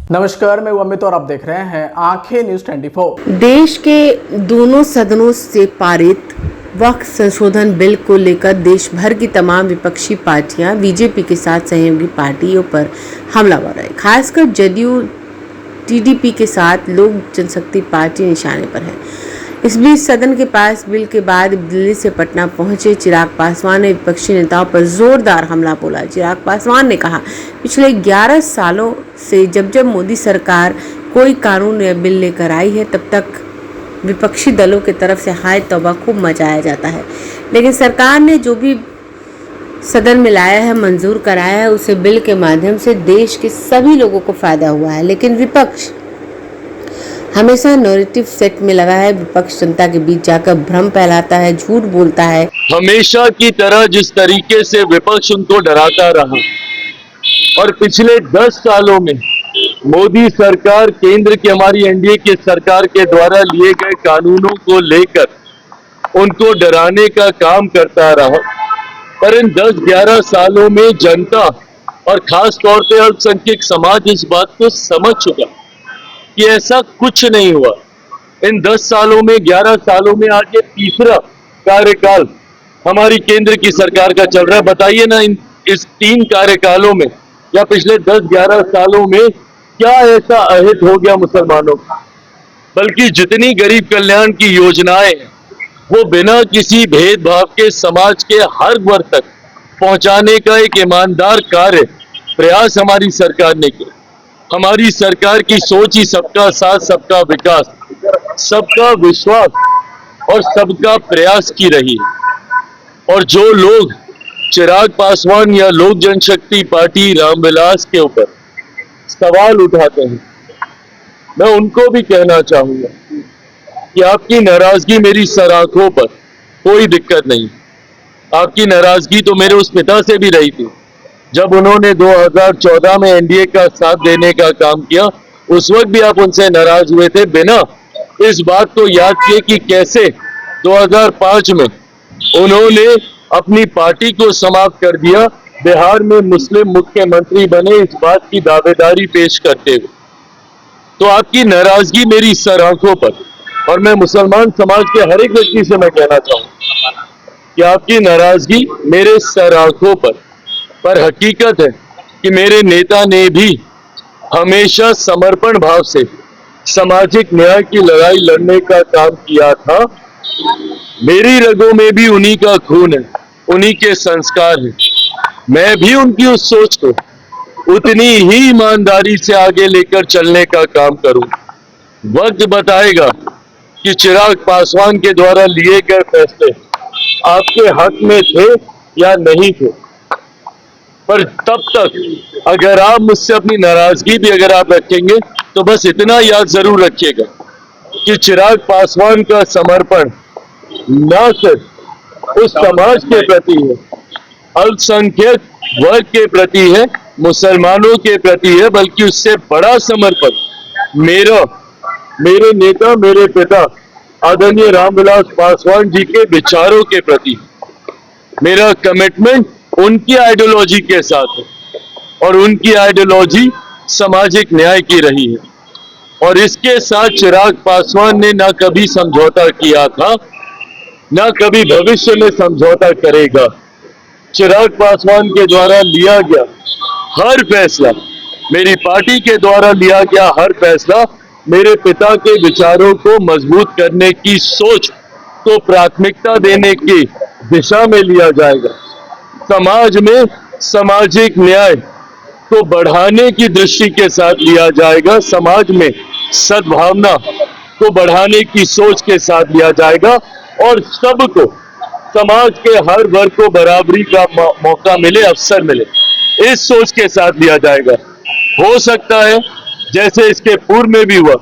नमस्कार, मैं अमित और आप देख रहे हैं आंखें न्यूज 24। देश के दोनों सदनों से पारित वक्फ संशोधन बिल को लेकर देश भर की तमाम विपक्षी पार्टियां बीजेपी के साथ सहयोगी पार्टियों पर हमलावर है। खासकर जदयू टीडीपी के साथ लोक जनशक्ति पार्टी निशाने पर है। इस बीच सदन के पास बिल के बाद दिल्ली से पटना पहुंचे चिराग पासवान ने विपक्षी नेताओं पर जोरदार हमला बोला। चिराग पासवान ने कहा, पिछले 11 सालों से जब मोदी सरकार कोई कानून या बिल लेकर आई है, तब तक विपक्षी दलों की तरफ से हाय तौबा खूब मचाया जाता है, लेकिन सरकार ने जो भी सदन में लाया है, मंजूर कराया है, उसे बिल के माध्यम से देश के सभी लोगों को फायदा हुआ है। लेकिन विपक्ष हमेशा नैरेटिव सेट में लगा है। विपक्ष जनता के बीच जाकर भ्रम फैलाता है, झूठ बोलता है। हमेशा की तरह जिस तरीके से विपक्ष उनको डराता रहा और पिछले 10 सालों में मोदी सरकार, केंद्र की हमारी एनडीए की सरकार के द्वारा लिए गए कानूनों को लेकर उनको डराने का काम करता रहा, पर इन 10-11 सालों में जनता और खास तौर पे अल्पसंख्यक समाज इस बात को समझ चुका कि ऐसा कुछ नहीं हुआ। इन 10 सालों में, 11 सालों में आज ये तीसरा कार्यकाल हमारी केंद्र की सरकार का चल रहा है। बताइए ना, इस 3 कार्यकालों में या पिछले 10-11 सालों में क्या ऐसा अहित हो गया मुसलमानों का? बल्कि जितनी गरीब कल्याण की योजनाएं हैं वो बिना किसी भेदभाव के समाज के हर वर्ग तक पहुंचाने का एक ईमानदार कार्य प्रयास हमारी सरकार ने किया। हमारी सरकार की सोच ही सबका साथ, सबका विकास, सबका विश्वास और सबका प्रयास की रही है। और जो लोग चिराग पासवान या लोक जनशक्ति पार्टी रामविलास के ऊपर सवाल उठाते हैं, मैं उनको भी कहना चाहूंगा कि आपकी नाराजगी मेरी सराखों पर कोई दिक्कत नहीं। आपकी नाराजगी तो मेरे उस पिता से भी रही थी जब उन्होंने 2014 में एनडीए का साथ देने का काम किया। उस वक्त भी आप उनसे नाराज हुए थे, बिना इस बात को याद किए कि कैसे 2005 में उन्होंने अपनी पार्टी को समाप्त कर दिया, बिहार में मुस्लिम मुख्यमंत्री बने इस बात की दावेदारी पेश करते हुए। तो आपकी नाराजगी मेरी सर आंखों पर, और मैं मुसलमान समाज के हर एक व्यक्ति से मैं कहना चाहूंगा कि आपकी नाराजगी मेरे सर आंखों पर हकीकत है कि मेरे नेता ने भी हमेशा समर्पण भाव से सामाजिक न्याय की लड़ाई लड़ने का काम किया था। मेरी रगों में भी उन्हीं का खून है, उन्हीं के संस्कार हैं। मैं भी उनकी उस सोच को उतनी ही ईमानदारी से आगे लेकर चलने का काम करूं। वक्त बताएगा कि चिराग पासवान के द्वारा लिए गए फैसले आपके हक में थे या नहीं थे, पर तब तक अगर आप मुझसे अपनी नाराजगी भी अगर आप रखेंगे तो बस इतना याद जरूर रखिएगा कि चिराग पासवान का समर्पण न सिर्फ उस समाज के प्रति है, अल्पसंख्यक वर्ग के प्रति है, मुसलमानों के प्रति है, बल्कि उससे बड़ा समर्पण मेरे नेता, मेरे पिता आदरणीय रामविलास पासवान जी के विचारों के प्रति। मेरा कमिटमेंट उनकी आइडियोलॉजी के साथ है और उनकी आइडियोलॉजी सामाजिक न्याय की रही है। और इसके साथ चिराग पासवान ने ना कभी समझौता किया था, ना कभी भविष्य में समझौता करेगा। चिराग पासवान के द्वारा लिया गया हर फैसला, मेरी पार्टी के द्वारा लिया गया हर फैसला मेरे पिता के विचारों को मजबूत करने की सोच को प्राथमिकता देने की दिशा में लिया जाएगा। समाज में सामाजिक न्याय को बढ़ाने की दृष्टि के साथ लिया जाएगा, समाज में सद्भावना को बढ़ाने की सोच के साथ लिया जाएगा और सबको, समाज के हर वर्ग को बराबरी का मौका मिले, अवसर मिले, इस सोच के साथ लिया जाएगा। हो सकता है जैसे इसके पूर्व में भी हुआ,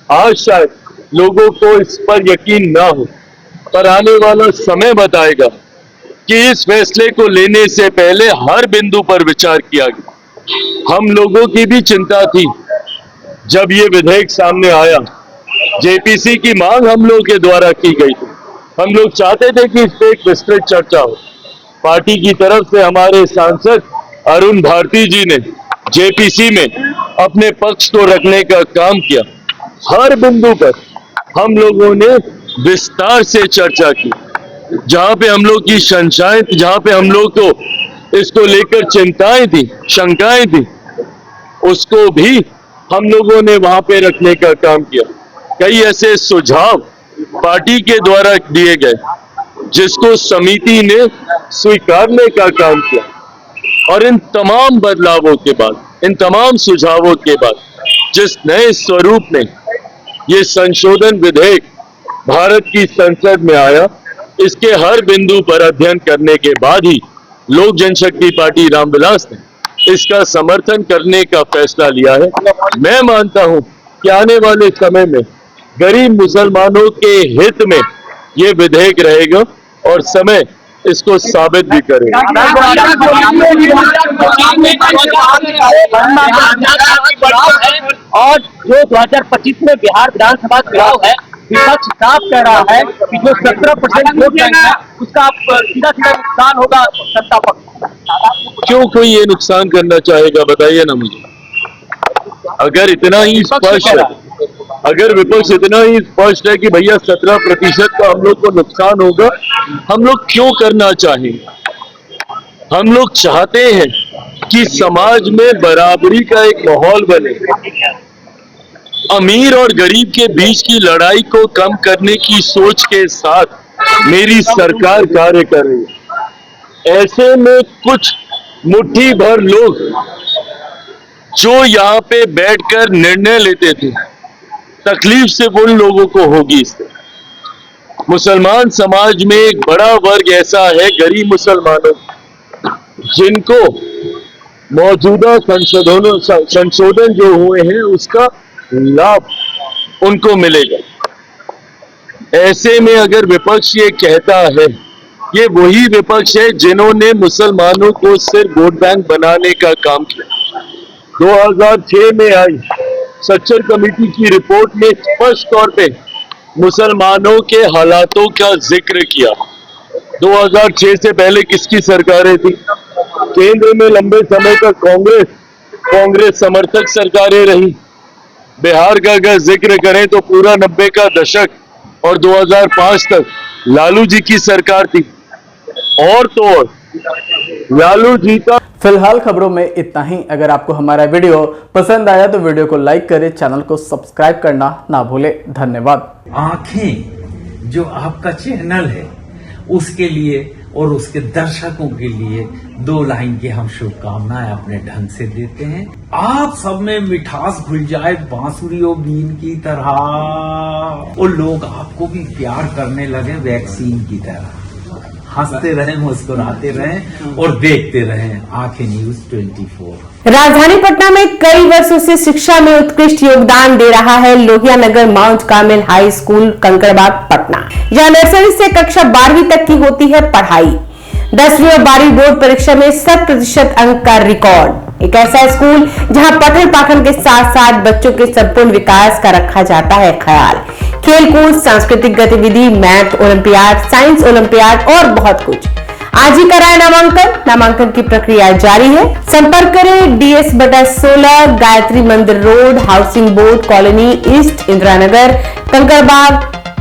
आज शायद लोगों को इस पर यकीन ना हो, पर आने वाला समय बताएगा कि इस फैसले को लेने से पहले हर बिंदु पर विचार किया गया। हम लोगों की भी चिंता थी जब ये विधेयक सामने आया, जेपीसी की मांग हम लोगों के द्वारा की गई थी। हम लोग चाहते थे कि इस पर एक विस्तृत चर्चा हो। पार्टी की तरफ से हमारे सांसद अरुण भारती जी ने जेपीसी में अपने पक्ष को रखने का काम किया। हर बिंदु पर हम लोगों ने विस्तार से चर्चा की। जहां पे हम लोग की शंकाएं, जहां पे हम लोग को इसको लेकर चिंताएं थी, शंकाएं थी, उसको भी हम लोगों ने वहां पे रखने का काम किया। कई ऐसे सुझाव पार्टी के द्वारा दिए गए जिसको समिति ने स्वीकारने का काम किया, और इन तमाम बदलावों के बाद, इन तमाम सुझावों के बाद जिस नए स्वरूप में ये संशोधन विधेयक भारत की संसद में आया, इसके हर बिंदु पर अध्ययन करने के बाद ही लोक जनशक्ति पार्टी रामविलास ने इसका समर्थन करने का फैसला लिया है। मैं मानता हूं कि आने वाले समय में गरीब मुसलमानों के हित में ये विधेयक रहेगा और समय इसको साबित भी करेगा। और जो 2025 में बिहार विधानसभा चुनाव है, विपक्ष साफ कह रहा है कि जो 17% वोट बैंक है उसका सीधा सीधा नुकसान होगा सत्ता पक्ष। क्यों कोई ये नुकसान करना चाहेगा, बताइए ना मुझे। अगर इतना ही स्पष्ट है, अगर विपक्ष इतना ही स्पष्ट है कि भैया 17% का हम लोग को नुकसान होगा, हम लोग क्यों करना चाहेंगे? हम लोग चाहते हैं कि समाज में बराबरी का एक माहौल बने, अमीर और गरीब के बीच की लड़ाई को कम करने की सोच के साथ मेरी सरकार कार्य कर रही है। ऐसे में कुछ मुट्ठी भर लोग जो यहाँ पे बैठकर निर्णय लेते थे, तकलीफ सिर्फ उन लोगों को होगी। इससे मुसलमान समाज में एक बड़ा वर्ग ऐसा है, गरीब मुसलमानों, जिनको मौजूदा संशोधन जो हुए हैं उसका लाभ उनको मिलेगा। ऐसे में अगर विपक्ष ये कहता है, ये वही विपक्ष है जिन्होंने मुसलमानों को सिर्फ वोट बैंक बनाने का काम किया। 2006 में आई सच्चर कमेटी की रिपोर्ट में स्पष्ट तौर पे मुसलमानों के हालातों का जिक्र किया। 2006 से पहले किसकी सरकारें थी? केंद्र में लंबे समय तक कांग्रेस समर्थक सरकारें रही। बिहार का अगर जिक्र करें तो पूरा 90 का दशक और 2005 तक लालू जी की सरकार थी। और तो और लालू जी का। फिलहाल खबरों में इतना ही। अगर आपको हमारा वीडियो पसंद आया तो वीडियो को लाइक करें, चैनल को सब्सक्राइब करना ना भूलें। धन्यवाद। आंखें जो आपका चैनल है उसके लिए और उसके दर्शकों के लिए 2 लाइन की हम शुभकामनाएं अपने ढंग से देते हैं। आप सब में मिठास घुल जाए बांसुरी और बीन की तरह, और लोग आपको भी प्यार करने लगे वैक्सीन की तरह। हंसते रहें, मुस्कुराते रहें और देखते रहें आंखें न्यूज 24। राजधानी पटना में कई वर्षों से शिक्षा में उत्कृष्ट योगदान दे रहा है Lohia Nagar Mount Carmel high school Kankarbagh Patna, जहां नर्सरी से कक्षा 12वीं तक की होती है पढ़ाई। 10वीं और 12वीं बोर्ड परीक्षा में 100% अंक का रिकॉर्ड। एक ऐसा स्कूल जहां पठन पाठन के साथ साथ बच्चों के संपूर्ण विकास का रखा जाता है ख्याल। खेलकूद, सांस्कृतिक गतिविधि, मैथ ओलंपियाड, साइंस ओलंपियाड और बहुत कुछ। आज ही कराए नामांकन। नामांकन की प्रक्रिया जारी है। संपर्क करें DS/16 Gayatri Mandir road, housing board colony east, Indira Nagar, Kankarbagh,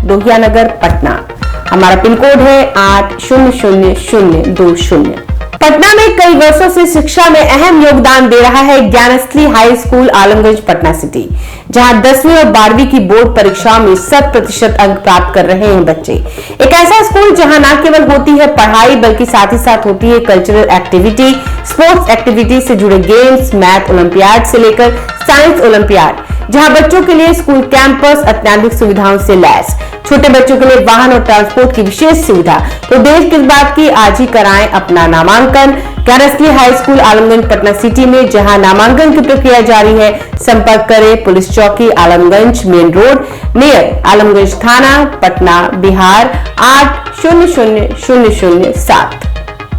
Lohia Nagar, Patna. हमारा पिन कोड है 800020। पटना में कई वर्षों से शिक्षा में अहम योगदान दे रहा है Gyansthali high school Alamganj Patna city, जहां 10वीं और 12वीं की बोर्ड परीक्षाओं में 100% अंक प्राप्त कर रहे हैं बच्चे। एक ऐसा स्कूल जहां न केवल होती है पढ़ाई बल्कि साथ ही साथ होती है कल्चरल एक्टिविटी, स्पोर्ट्स एक्टिविटी से जुड़े गेम्स, मैथ ओलंपियाड से लेकर साइंस ओलंपियाड, जहां बच्चों के लिए स्कूल कैंपस अत्याधुनिक सुविधाओं से लैस, छोटे बच्चों के लिए वाहन और ट्रांसपोर्ट की विशेष सुविधा। तो देर किस बात की, आज ही कराएं अपना नामांकन Gyansthali high school Alamganj Patna city में, जहां नामांकन की प्रक्रिया जारी है। संपर्क करें पुलिस चौकी Alamganj main road near Alamganj थाना पटना बिहार 800007।